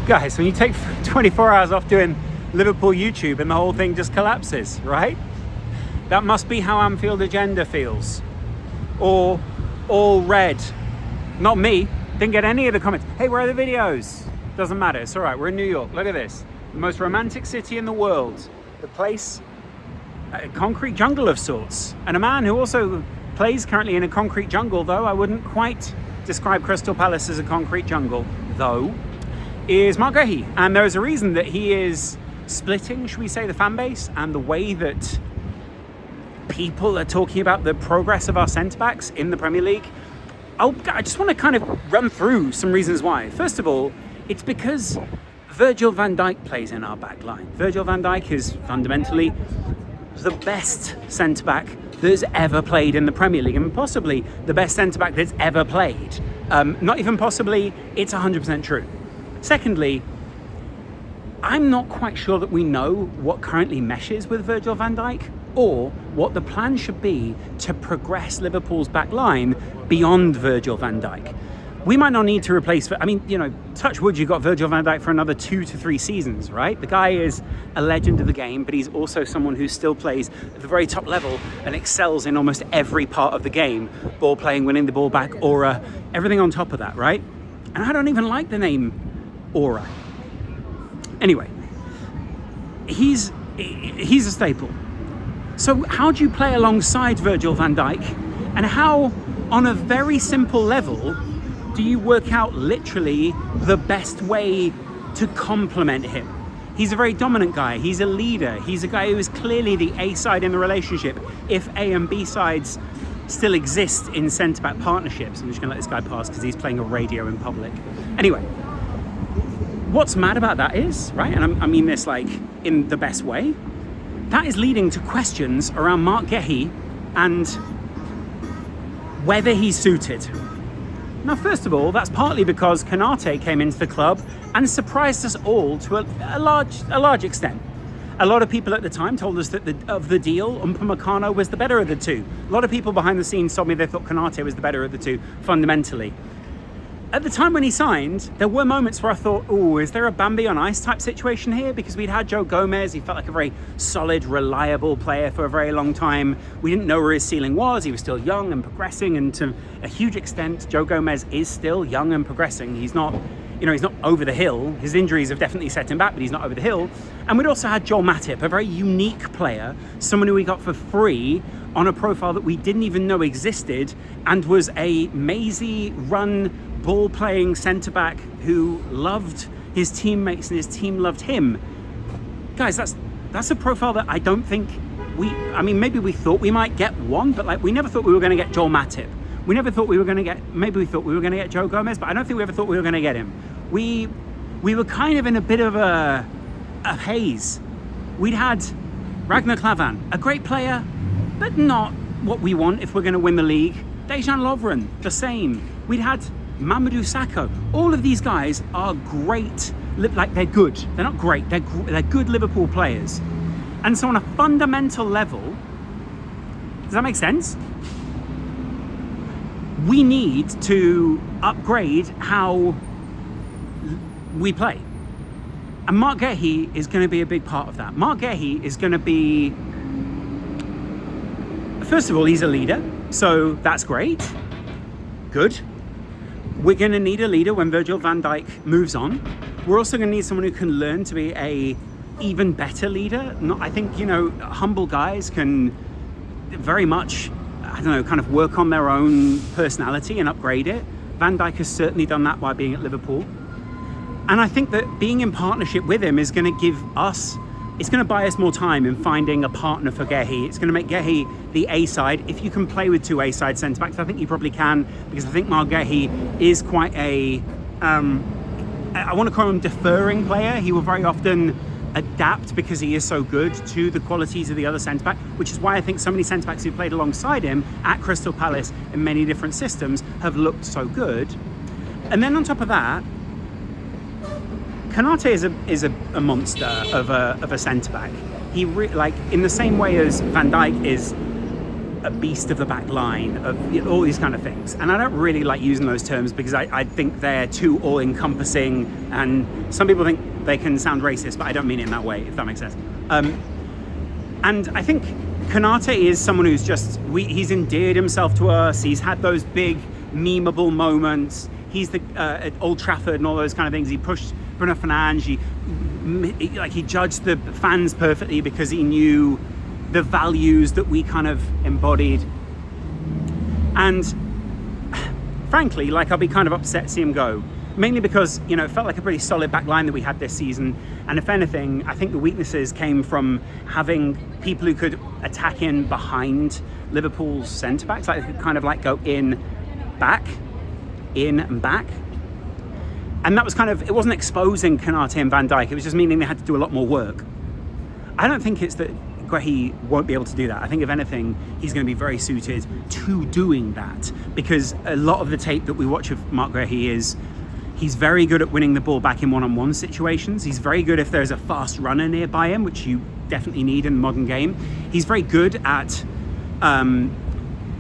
Guys, when you take 24 hours off doing Liverpool YouTube and the whole thing just collapses, right? That must be how Anfield Agenda feels. Or all red. Not me. Didn't get any of the comments. Hey, where are the videos? Doesn't matter. It's all right. We're in New York. Look at this. The most romantic city in the world. The place, a concrete jungle of sorts. And a man who also plays currently in a concrete jungle, though I wouldn't quite describe Crystal Palace as a concrete jungle, though, is Marc Guehi. And there is a reason that he is splitting, should we say, the fan base and the way that people are talking about the progress of our centre-backs in the Premier League. I just want to kind of run through some reasons why. First of all, it's because Virgil van Dijk plays in our back line. Virgil van Dijk is fundamentally the best centre-back that's ever played in the Premier League, and possibly the best centre-back that's ever played. Not even possibly, it's 100% true. Secondly, I'm not quite sure that we know what currently meshes with Virgil van Dijk or what the plan should be to progress Liverpool's back line beyond Virgil van Dijk. We might not need to replace, touch wood, you got Virgil van Dijk for another 2 to 3 seasons, right? The guy is a legend of the game, but he's also someone who still plays at the very top level and excels in almost every part of the game. Ball playing, winning the ball back, aura, everything on top of that, right? And I don't even like the name aura. Anyway, he's a staple. So how do you play alongside Virgil van Dijk? And how, on a very simple level, do you work out literally the best way to complement him? He's a very dominant guy. He's a leader. He's a guy who is clearly the A side in the relationship, if A and B sides still exist in centre-back partnerships. I'm just going to let this guy pass because he's playing a radio in public. Anyway, what's mad about that is, right, and I mean this like in the best way, that is leading to questions around Marc Guehi and whether he's suited. Now, first of all, that's partly because Konate came into the club and surprised us all to a large extent. A lot of people at the time told us that of the deal, Upamecano was the better of the two. A lot of people behind the scenes told me they thought Konate was the better of the two, fundamentally. At the time when he signed, there were moments where I thought, is there a Bambi on ice type situation here? Because we'd had Joe Gomez, he felt like a very solid, reliable player for a very long time. We didn't know where his ceiling was. He was still young and progressing, and to a huge extent, Joe Gomez is still young and progressing. He's not over the hill. His injuries have definitely set him back, but he's not over the hill. And we'd also had Joel Matip, a very unique player, someone who we got for free on a profile that we didn't even know existed, and was a mazy run ball-playing centre-back who loved his teammates and his team loved him. Guys, that's a profile that I don't think maybe we thought we might get one, but we never thought we were going to get Joel Matip. We never thought we were going to get, maybe we thought we were going to get Joe Gomez, but I don't think we ever thought we were going to get him. We were kind of in a bit of a haze. We'd had Ragnar Klavan, a great player, but not what we want if we're going to win the league. Dejan Lovren, the same. We'd had Mamadou Sakho. All of these guys are great, they're good. They're not great, they're good Liverpool players. And so on a fundamental level, does that make sense? We need to upgrade how we play. And Marc Guehi is going to be a big part of that. Marc Guehi is going to be, first of all, he's a leader, so that's great. Good. We're going to need a leader when Virgil van Dijk moves on. We're also going to need someone who can learn to be a even better leader. I think, humble guys can very much, kind of work on their own personality and upgrade it. Van Dijk has certainly done that by being at Liverpool. And I think that being in partnership with him is going to give us, it's going to buy us more time in finding a partner for Guehi. It's going to make Guehi the A-side. If you can play with two A-side centre-backs, I think you probably can, because I think Marc Guehi is quite a, I want to call him deferring player. He will very often adapt because he is so good to the qualities of the other centre-back, which is why I think so many centre-backs who played alongside him at Crystal Palace in many different systems have looked so good. And then on top of that, Konate is a monster of a centre-back. He in the same way as Van Dijk is a beast of the back line, of all these kind of things. And I don't really like using those terms because I think they're too all-encompassing, and some people think they can sound racist, but I don't mean it in that way, if that makes sense. And I think Konate is someone who's he's endeared himself to us. He's had those big memeable moments. He's at Old Trafford and all those kind of things. He pushed Bruno Fernandes. He judged the fans perfectly because he knew the values that we kind of embodied. And frankly, I'll be kind of upset to see him go. Mainly because, it felt like a pretty solid back line that we had this season. And if anything, I think the weaknesses came from having people who could attack in behind Liverpool's centre-backs. They could kind of go in and back. And that was it wasn't exposing Konate and Van Dijk. It was just meaning they had to do a lot more work. I don't think it's that Guehi won't be able to do that. I think if anything, he's going to be very suited to doing that, because a lot of the tape that we watch of Marc Guehi is he's very good at winning the ball back in one-on-one situations. He's very good if there's a fast runner nearby him, which you definitely need in the modern game. He's very good at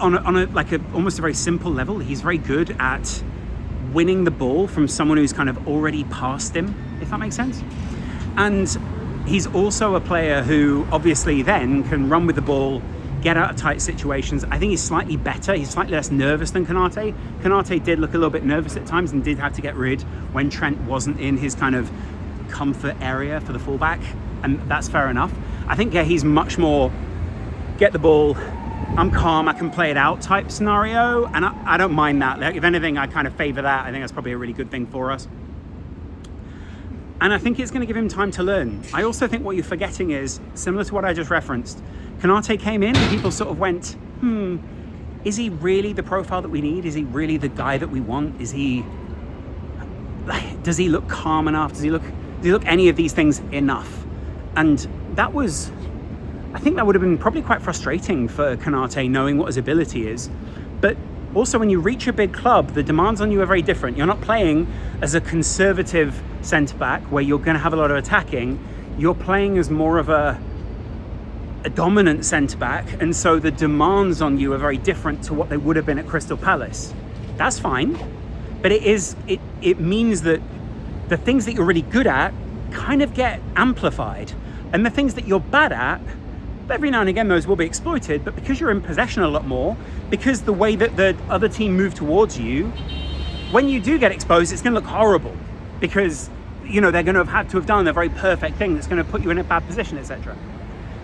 almost a very simple level. He's very good at winning the ball from someone who's kind of already passed him, if that makes sense. And he's also a player who obviously then can run with the ball, get out of tight situations. I think he's slightly better. He's slightly less nervous than Konate. Konate did look a little bit nervous at times and did have to get rid when Trent wasn't in his kind of comfort area for the fullback, and that's fair enough. I think he's much more get the ball, I'm calm, I can play it out type scenario, and I don't mind that. If anything, I kind of favour that. I think that's probably a really good thing for us. And I think it's going to give him time to learn. I also think what you're forgetting is, similar to what I just referenced, Konate came in and people sort of went, is he really the profile that we need? Is he really the guy that we want? Does he look calm enough? Does he look any of these things enough? And I think that would have been probably quite frustrating for Konate, knowing what his ability is. But also, when you reach a big club, the demands on you are very different. You're not playing as a conservative centre-back where you're going to have a lot of attacking. You're playing as more of a dominant centre-back, and so the demands on you are very different to what they would have been at Crystal Palace. That's fine, but it means that the things that you're really good at kind of get amplified, and the things that you're bad at, every now and again those will be exploited, but because you're in possession a lot more, because the way that the other team move towards you, when you do get exposed, it's going to look horrible, because they're going to have had to have done a very perfect thing that's going to put you in a bad position, etc.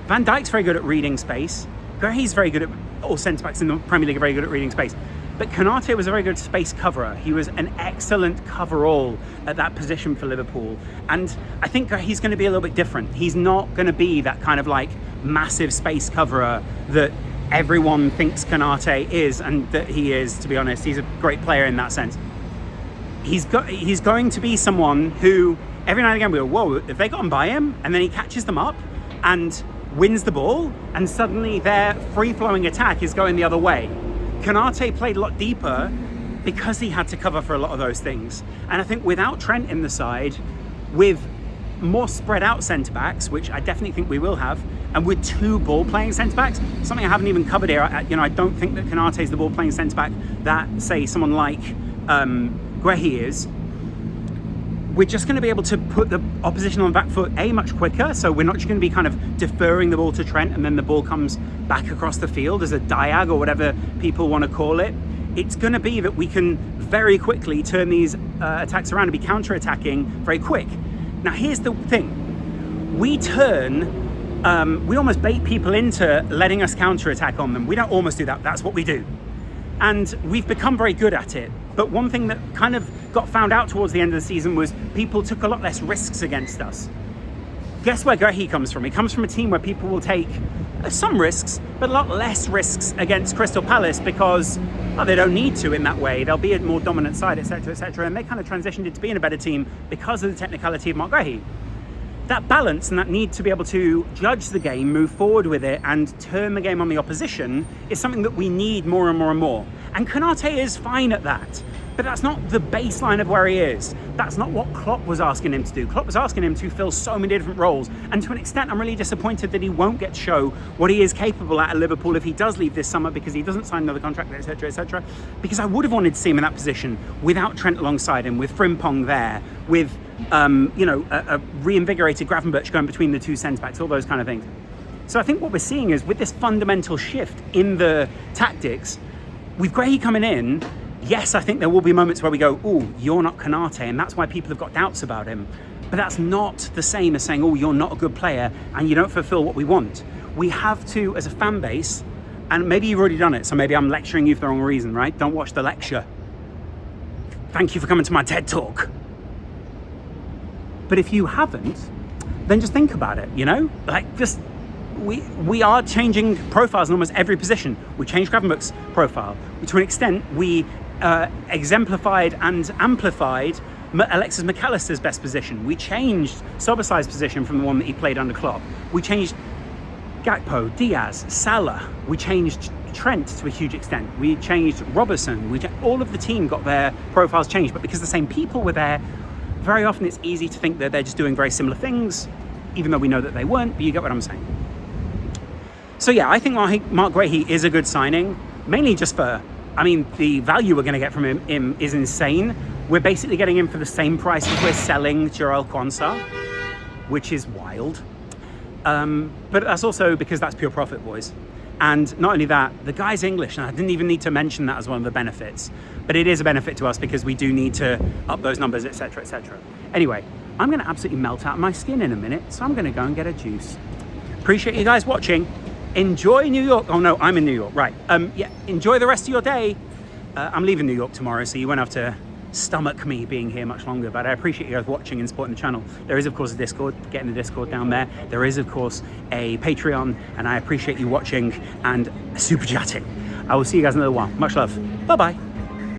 Van Dijk's very good at reading space. Guehi's very good at, all centre-backs in the Premier League are very good at reading space. But Konate was a very good space coverer. He was an excellent coverall at that position for Liverpool. And I think he's going to be a little bit different. He's not going to be that kind of massive space coverer that everyone thinks Konate is, and that he is, to be honest. He's a great player in that sense. He's going to be someone who, every now and again we go, whoa, have they gotten by him? And then he catches them up and wins the ball, and suddenly their free-flowing attack is going the other way. Konate played a lot deeper because he had to cover for a lot of those things. And I think without Trent in the side, with more spread out centre-backs, which I definitely think we will have, and with two ball-playing centre-backs, something I haven't even covered here, I don't think that Konate is the ball-playing centre-back that, say, someone like Guehi is. We're just going to be able to put the opposition on the back foot, much quicker, so we're not just going to be kind of deferring the ball to Trent and then the ball comes back across the field as a diag or whatever people want to call it. It's going to be that we can very quickly turn these attacks around and be counter-attacking very quick. Now, here's the thing. We almost bait people into letting us counter-attack on them. We don't almost do that. That's what we do. And we've become very good at it. But one thing that kind of got found out towards the end of the season was people took a lot less risks against us. Guess where Guehi comes from? He comes from a team where people will take some risks, but a lot less risks against Crystal Palace because they don't need to in that way. They'll be a more dominant side, etc., etc. And they kind of transitioned into being a better team because of the technicality of Marc Guehi. That balance and that need to be able to judge the game, move forward with it, and turn the game on the opposition is something that we need more and more and more. And Konate is fine at that. But that's not the baseline of where he is. That's not what Klopp was asking him to do. Klopp was asking him to fill so many different roles. And to an extent, I'm really disappointed that he won't get to show what he is capable at Liverpool if he does leave this summer, because he doesn't sign another contract, etc., etc. Because I would have wanted to see him in that position without Trent alongside him, with Frimpong there, with a reinvigorated Gravenberch going between the two centre-backs, all those kind of things. So I think what we're seeing is, with this fundamental shift in the tactics, with Guehi coming in, yes, I think there will be moments where we go, oh, you're not Konate, and that's why people have got doubts about him. But that's not the same as saying, oh, you're not a good player and you don't fulfill what we want. We have to, as a fan base, and maybe you've already done it, so maybe I'm lecturing you for the wrong reason, right? Don't watch the lecture. Thank you for coming to my TED Talk. But if you haven't, then just think about it, we are changing profiles in almost every position. We changed Gravenberch's profile. To an extent, we exemplified and amplified Alexis McAllister's best position. We changed Soboslai's position from the one that he played under Klopp. We changed Gakpo, Diaz, Salah. We changed Trent to a huge extent. We changed Robertson. All of the team got their profiles changed, but because the same people were there, very often it's easy to think that they're just doing very similar things, even though we know that they weren't, but you get what I'm saying. So yeah, I think Marc Guehi is a good signing, mainly just for, the value we're going to get from him is insane. We're basically getting him for the same price as we're selling Jarell Quansah, which is wild. But that's also because that's pure profit, boys. And not only that, the guy's English, and I didn't even need to mention that as one of the benefits. But it is a benefit to us because we do need to up those numbers, etc., etc. Anyway, I'm going to absolutely melt out my skin in a minute, so I'm going to go and get a juice. Appreciate you guys watching. Enjoy New York. Oh no, I'm in New York, right. Enjoy the rest of your day. I'm leaving New York tomorrow, so you won't have to stomach me being here much longer, but I appreciate you guys watching and supporting the channel. There is, of course, a Discord. Get in the Discord down there. There is, of course, a Patreon, and I appreciate you watching and super chatting. I will see you guys in a little while. Much love. Bye-bye.